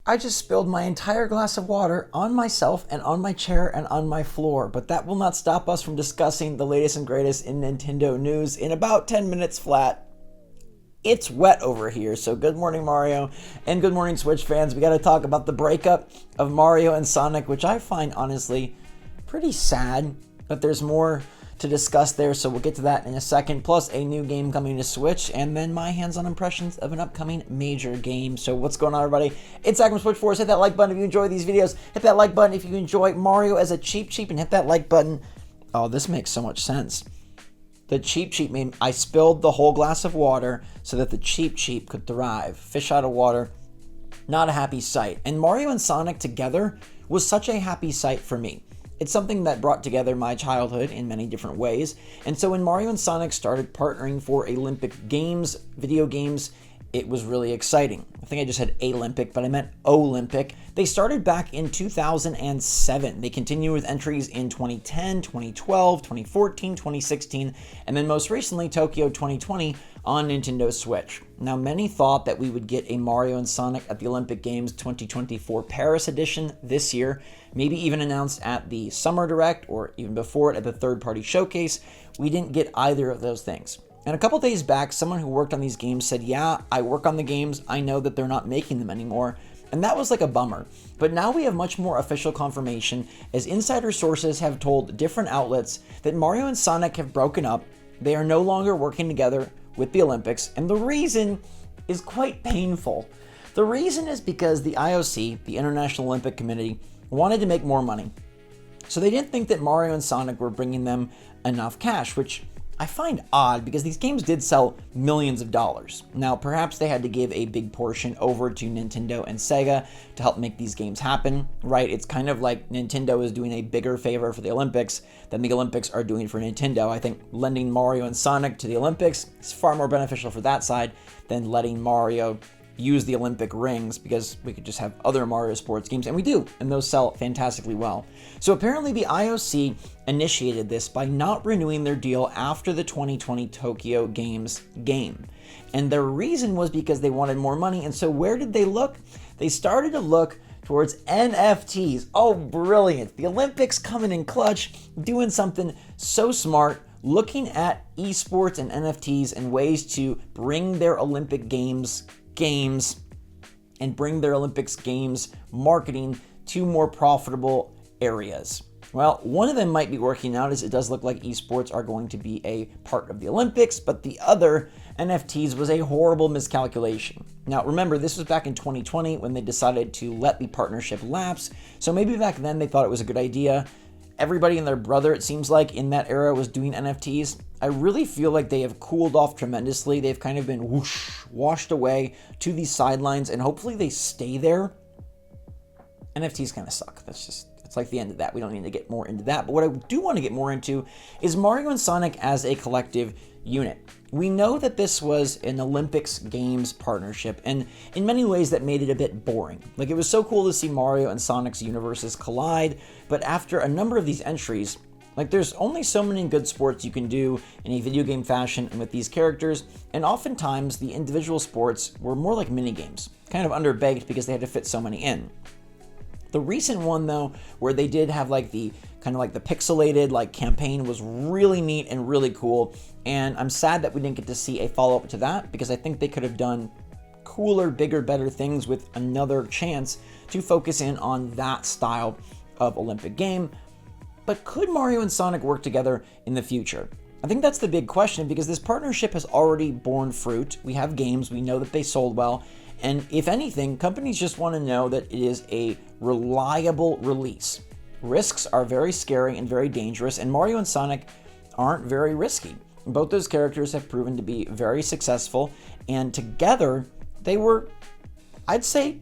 I just spilled my entire glass of water on myself and on my chair and on my floor, but that will not stop us from discussing the latest and greatest in Nintendo news in about 10 minutes flat. It's wet over here, so good morning, Mario, and good morning, Switch fans. We got to talk about the breakup of Mario and Sonic, which I find, honestly, pretty sad, but there's more to discuss there, so we'll get to that in a second, plus a new game coming to Switch, and then my hands-on impressions of an upcoming major game. So what's going on, everybody? It's Zach from SwitchForce. Hit that like button if you enjoy these videos. Hit that like button if you enjoy Mario as a Cheep Cheep, and hit that like button. Oh, this makes so much sense. The Cheep Cheep meme, I spilled the whole glass of water so that the Cheep Cheep could thrive. Fish out of water, not a happy sight. And Mario and Sonic together was such a happy sight for me. It's something that brought together my childhood in many different ways. And so when Mario and Sonic started partnering for Olympic Games, video games, it was really exciting. I think I just said Olympic, but I meant Olympic. They started back in 2007. They continued with entries in 2010, 2012, 2014, 2016, and then most recently Tokyo 2020 on Nintendo Switch. Now, many thought that we would get a Mario and Sonic at the Olympic Games 2024 Paris edition this year, maybe even announced at the Summer Direct or even before it at the third-party showcase. We didn't get either of those things. And a couple days back, someone who worked on these games said, yeah, I work on the games, I know that they're not making them anymore. And that was like a bummer. But now we have much more official confirmation, as insider sources have told different outlets that Mario and Sonic have broken up. They are no longer working together with the Olympics, and the reason is quite painful. The reason is because the IOC, the International Olympic Committee, wanted to make more money. So they didn't think that Mario and Sonic were bringing them enough cash, which I find odd because these games did sell millions of dollars. Now, perhaps they had to give a big portion over to Nintendo and Sega to help make these games happen, right? It's kind of like Nintendo is doing a bigger favor for the Olympics than the Olympics are doing for Nintendo. I think lending Mario and Sonic to the Olympics is far more beneficial for that side than letting Mario use the Olympic rings, because we could just have other Mario sports games, and we do, and those sell fantastically well. So apparently the IOC initiated this by not renewing their deal after the 2020 Tokyo Games game. And their reason was because they wanted more money, and so where did they look? They started to look towards NFTs. Oh, brilliant. The Olympics coming in clutch, doing something so smart, looking at esports and NFTs and ways to bring their Olympic games and bring their Olympics games marketing to more profitable areas. Well, one of them might be working out, as it does look like esports are going to be a part of the Olympics, but the other, NFTs, was a horrible miscalculation. Now, remember, this was back in 2020 when they decided to let the partnership lapse, so maybe back then they thought it was a good idea. Everybody and their brother, it seems like, in that era was doing NFTs. I really feel like they have cooled off tremendously. They've kind of been washed away to the sidelines, and hopefully they stay there. NFTs kind of suck. It's like the end of that. We don't need to get more into that. But what I do want to get more into is Mario and Sonic as a collective unit. We know that this was an Olympics Games partnership, and in many ways that made it a bit boring. Like, it was so cool to see Mario and Sonic's universes collide, but after a number of these entries, like, there's only so many good sports you can do in a video game fashion and with these characters, and oftentimes the individual sports were more like mini games, kind of underbaked because they had to fit so many in. The recent one, though, where they did have like the kind of like the pixelated like campaign, was really neat and really cool, and I'm sad that we didn't get to see a follow-up to that, because I think they could have done cooler, bigger, better things with another chance to focus in on that style of Olympic game. But could Mario and Sonic work together in the future? I think that's the big question, because this partnership has already borne fruit. We have games, we know that they sold well, and if anything, companies just want to know that it is a reliable release. Risks are very scary and very dangerous, and Mario and Sonic aren't very risky. Both those characters have proven to be very successful, and together they were, I'd say,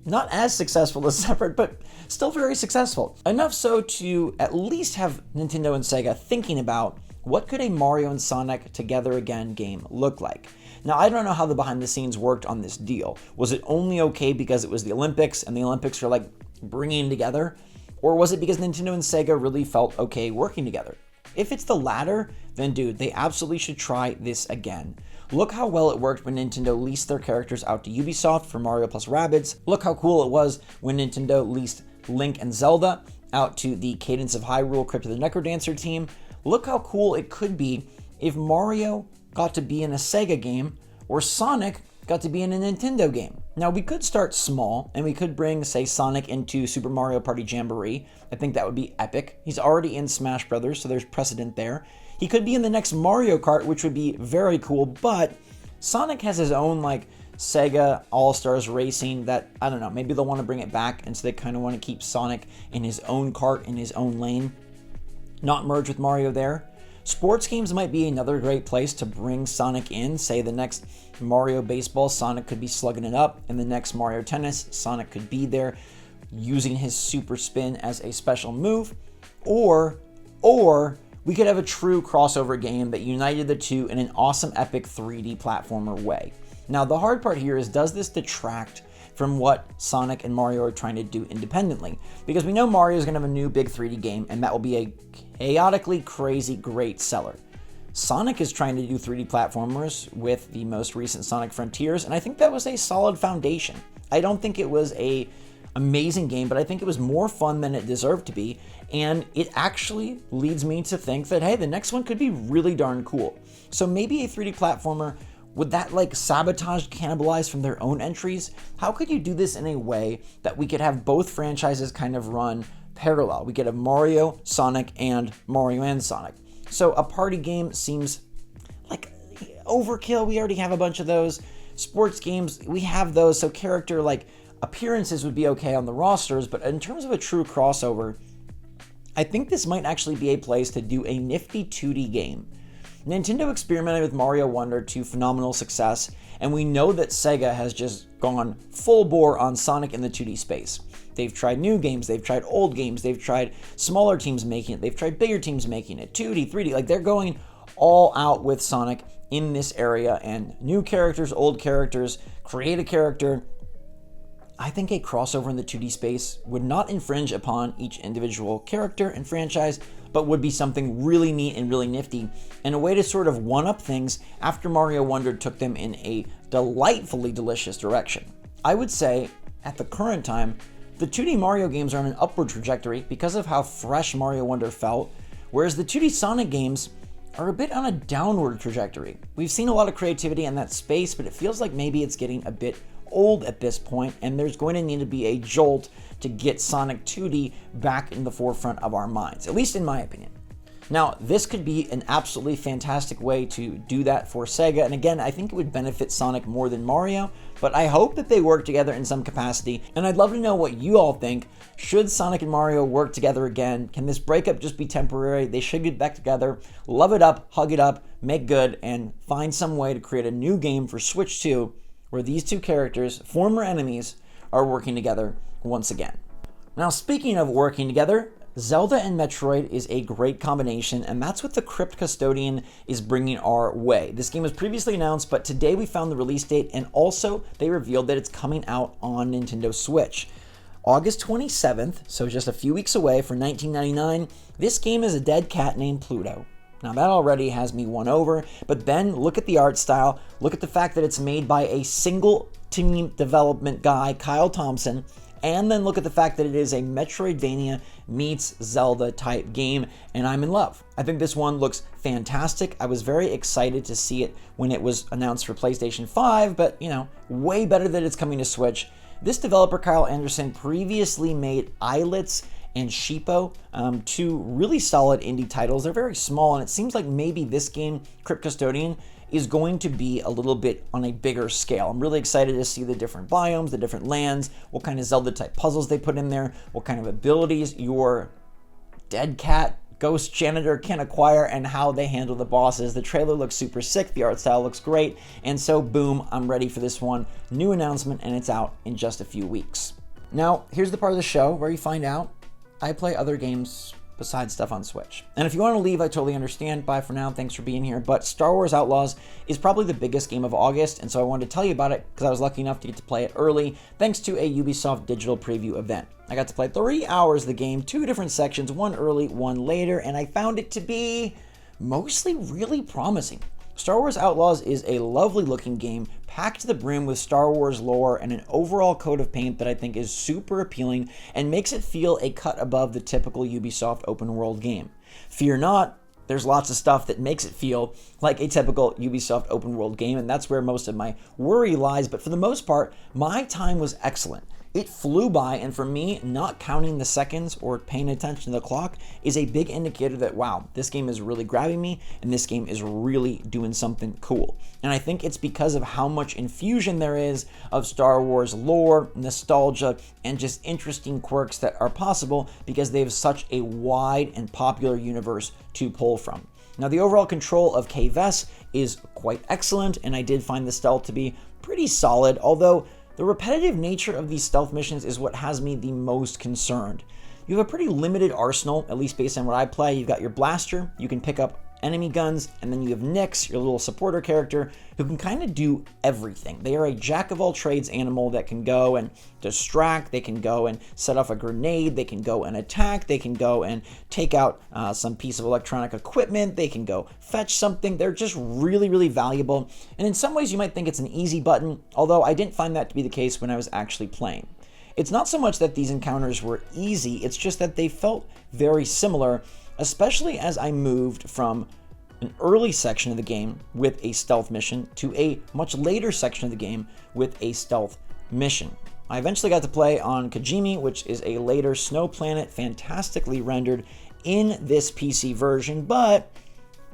not as successful as separate, but still very successful. Enough so to at least have Nintendo and Sega thinking about what could a Mario and Sonic Together Again game look like. Now, I don't know how the behind the scenes worked on this deal. Was it only okay because it was the Olympics and the Olympics are like bringing together? Or was it because Nintendo and Sega really felt okay working together? If it's the latter, then dude, they absolutely should try this again. Look how well it worked when Nintendo leased their characters out to Ubisoft for Mario plus Rabbids. Look how cool it was when Nintendo leased Link and Zelda out to the Cadence of Hyrule Crypt of the Necrodancer team. Look how cool it could be if Mario got to be in a Sega game or Sonic got to be in a Nintendo game. Now, we could start small and we could bring, say, Sonic into Super Mario Party Jamboree. I think that would be epic. He's already in Smash Brothers, so there's precedent there. He could be in the next Mario Kart, which would be very cool, but Sonic has his own, like, Sega All-Stars Racing that, I don't know, maybe they'll want to bring it back, and so they kind of want to keep Sonic in his own kart, in his own lane, not merge with Mario there. Sports games might be another great place to bring Sonic in. Say the next Mario Baseball, Sonic could be slugging it up. In the next Mario Tennis, Sonic could be there using his super spin as a special move. Or we could have a true crossover game that united the two in an awesome, epic 3D platformer way. Now, the hard part here is, does this detract from what Sonic and Mario are trying to do independently? Because we know Mario is going to have a new big 3D game, and that will be a chaotically crazy great seller. Sonic is trying to do 3D platformers with the most recent Sonic Frontiers, and I think that was a solid foundation. I don't think it was a amazing game, but I think it was more fun than it deserved to be, and it actually leads me to think that, hey, the next one could be really darn cool. So maybe a 3D platformer, would that like sabotage, cannibalize from their own entries? How could you do this in a way that we could have both franchises kind of run parallel? We could have Mario, Sonic, and Mario and Sonic. So a party game seems like overkill. We already have a bunch of those. Sports games, we have those. So character like appearances would be okay on the rosters, but in terms of a true crossover, I think this might actually be a place to do a nifty 2D game. Nintendo experimented with Mario Wonder to phenomenal success, and we know that Sega has just gone full bore on Sonic in the 2D space. They've tried new games, they've tried old games, they've tried smaller teams making it, they've tried bigger teams making it, 2D, 3D, like they're going all out with Sonic in this area, and new characters, old characters, create a character. I think a crossover in the 2D space would not infringe upon each individual character and franchise, but would be something really neat and really nifty, and a way to sort of one-up things after Mario Wonder took them in a delightfully delicious direction. I would say, at the current time, the 2D Mario games are on an upward trajectory because of how fresh Mario Wonder felt, whereas the 2D Sonic games are a bit on a downward trajectory. We've seen a lot of creativity in that space, but it feels like maybe it's getting a bit old at this point, and there's going to need to be a jolt to get Sonic 2D back in the forefront of our minds, at least in my opinion. Now, this could be an absolutely fantastic way to do that for Sega, and again, I think it would benefit Sonic more than Mario, but I hope that they work together in some capacity, and I'd love to know what you all think. Should Sonic and Mario work together again? Can this breakup just be temporary? They should get back together, love it up, hug it up, make good, and find some way to create a new game for Switch 2 where these two characters, former enemies, are working together once again. Now, speaking of working together, Zelda and Metroid is a great combination, and that's what the Crypt Custodian is bringing our way. This game was previously announced, but today we found the release date, and also they revealed that it's coming out on Nintendo Switch. August 27th, so just a few weeks away, for $19.99, this game is a dead cat named Pluto. Now that already has me won over, but then look at the art style, look at the fact that it's made by a single team development guy, Kyle Thompson, and then look at the fact that it is a Metroidvania meets Zelda type game, and I'm in love. I think this one looks fantastic. I was very excited to see it when it was announced for PlayStation 5, but way better that it's coming to Switch. This developer, Kyle Anderson, previously made Islets and Sheepo, two really solid indie titles. They're very small, and it seems like maybe this game, Crypt Custodian, is going to be a little bit on a bigger scale. I'm really excited to see the different biomes, the different lands, what kind of Zelda-type puzzles they put in there, what kind of abilities your dead cat ghost janitor can acquire, and how they handle the bosses. The trailer looks super sick, the art style looks great, and so boom, I'm ready for this one. New announcement, and it's out in just a few weeks. Now, here's the part of the show where you find out I play other games besides stuff on Switch. And if you want to leave, I totally understand. Bye for now. Thanks for being here. But Star Wars Outlaws is probably the biggest game of August, and so I wanted to tell you about it because I was lucky enough to get to play it early thanks to a Ubisoft digital preview event. I got to play 3 hours of the game, 2 different sections, one early, one later, and I found it to be mostly really promising. Star Wars Outlaws is a lovely looking game, packed to the brim with Star Wars lore and an overall coat of paint that I think is super appealing and makes it feel a cut above the typical Ubisoft open world game. Fear not, there's lots of stuff that makes it feel like a typical Ubisoft open world game, and that's where most of my worry lies, but for the most part, my time was excellent. It flew by, and for me, not counting the seconds or paying attention to the clock is a big indicator that, wow, this game is really grabbing me, and this game is really doing something cool. And I think it's because of how much infusion there is of Star Wars lore, nostalgia, and just interesting quirks that are possible because they have such a wide and popular universe to pull from. Now, the overall control of Kay Vess is quite excellent, and I did find the stealth to be pretty solid, although the repetitive nature of these stealth missions is what has me the most concerned. You have a pretty limited arsenal, at least based on what I play. You've got your blaster, you can pick up enemy guns, and then you have Nyx, your little supporter character, who can kind of do everything. They are a jack-of-all-trades animal that can go and distract, they can go and set off a grenade, they can go and attack, they can go and take out some piece of electronic equipment, they can go fetch something. They're just really, really valuable, and in some ways you might think it's an easy button, although I didn't find that to be the case when I was actually playing. It's not so much that these encounters were easy, it's just that they felt very similar, especially as I moved from an early section of the game with a stealth mission to a much later section of the game with a stealth mission. I eventually got to play on Kijimi, which is a later snow planet, fantastically rendered in this PC version, but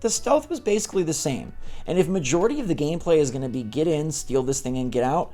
the stealth was basically the same. And if majority of the gameplay is going to be get in, steal this thing, and get out,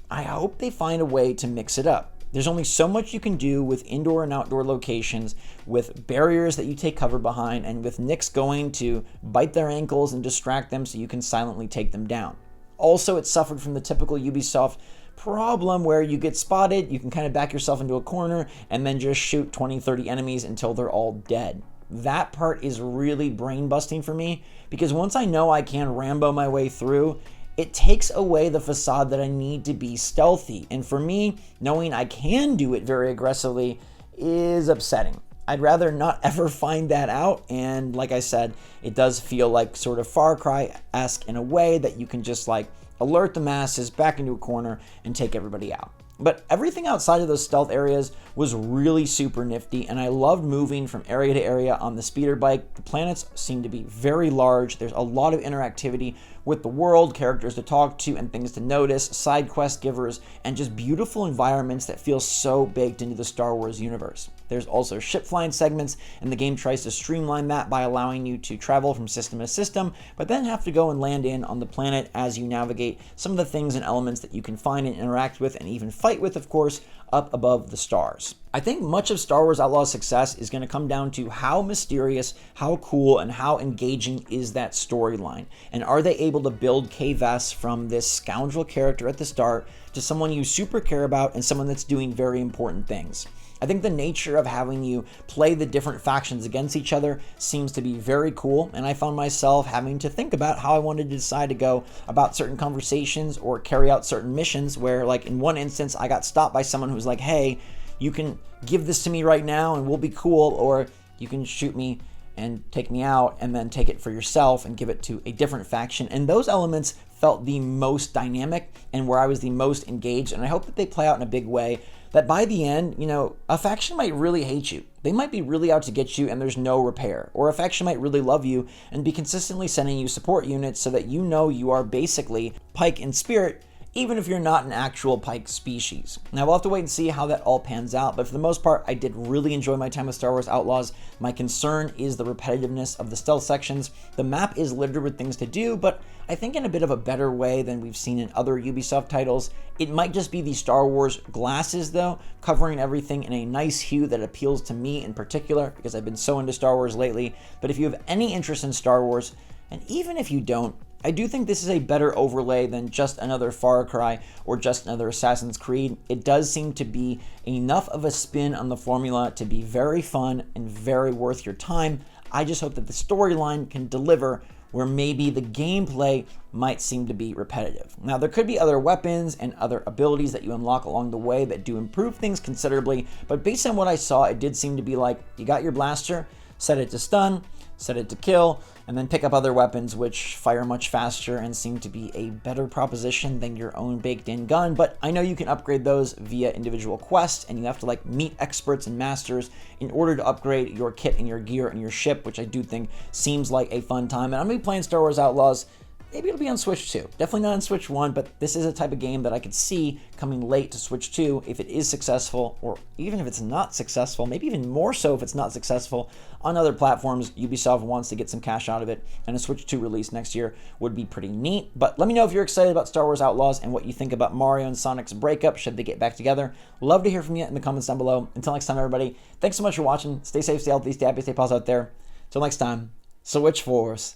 I hope they find a way to mix it up. There's only so much you can do with indoor and outdoor locations, with barriers that you take cover behind, and with Nyx going to bite their ankles and distract them so you can silently take them down. Also, it suffered from the typical Ubisoft problem where you get spotted, you can kind of back yourself into a corner, and then just shoot 20, 30 enemies until they're all dead. That part is really brain busting for me, because once I know I can Rambo my way through, it takes away the facade that I need to be stealthy. And for me, knowing I can do it very aggressively is upsetting. I'd rather not ever find that out. And like I said, it does feel like sort of Far Cry-esque in a way that you can just like alert the masses, back into a corner, and take everybody out. But everything outside of those stealth areas was really super nifty, and I loved moving from area to area on the speeder bike. The planets seem to be very large. There's a lot of interactivity with the world, characters to talk to and things to notice, side quest givers, and just beautiful environments that feel so baked into the Star Wars universe. There's also ship flying segments, and the game tries to streamline that by allowing you to travel from system to system, but then have to go and land in on the planet as you navigate some of the things and elements that you can find and interact with and even fight with, of course, up above the stars. I think much of Star Wars Outlaws' success is going to come down to how mysterious, how cool, and how engaging is that storyline. And are they able to build Kay Vess from this scoundrel character at the start to someone you super care about and someone that's doing very important things? I think the nature of having you play the different factions against each other seems to be very cool, and I found myself having to think about how I wanted to decide to go about certain conversations or carry out certain missions where, like in one instance, I got stopped by someone who was like, hey, you can give this to me right now and we'll be cool, or you can shoot me and take me out and then take it for yourself and give it to a different faction. And those elements felt the most dynamic and where I was the most engaged, and I hope that they play out in a big way that by the end, you know, a faction might really hate you. They might be really out to get you and there's no repair. Or a faction might really love you and be consistently sending you support units so that you know you are basically Pike in spirit, even if you're not an actual Pike species. Now, we'll have to wait and see how that all pans out, but for the most part, I did really enjoy my time with Star Wars Outlaws. My concern is the repetitiveness of the stealth sections. The map is littered with things to do, but I think in a bit of a better way than we've seen in other Ubisoft titles. It might just be the Star Wars glasses, though, covering everything in a nice hue that appeals to me in particular, because I've been so into Star Wars lately. But if you have any interest in Star Wars, and even if you don't, I do think this is a better overlay than just another Far Cry or just another Assassin's Creed. It does seem to be enough of a spin on the formula to be very fun and very worth your time. I just hope that the storyline can deliver where maybe the gameplay might seem to be repetitive. Now, there could be other weapons and other abilities that you unlock along the way that do improve things considerably, but based on what I saw, it did seem to be like you got your blaster, set it to stun, set it to kill, and then pick up other weapons which fire much faster and seem to be a better proposition than your own baked-in gun. But I know you can upgrade those via individual quests, and you have to like meet experts and masters in order to upgrade your kit and your gear and your ship, which I do think seems like a fun time. And I'm gonna be playing Star Wars Outlaws. Maybe it'll be on Switch 2. Definitely not on Switch 1, but this is a type of game that I could see coming late to Switch 2 if it is successful, or even if it's not successful, maybe even more so if it's not successful on other platforms. Ubisoft wants to get some cash out of it, and a Switch 2 release next year would be pretty neat. But let me know if you're excited about Star Wars Outlaws and what you think about Mario and Sonic's breakup should they get back together. Love to hear from you in the comments down below. Until next time, everybody, thanks so much for watching. Stay safe, stay healthy, stay happy, stay positive out there. Until next time, SwitchForce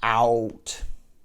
out.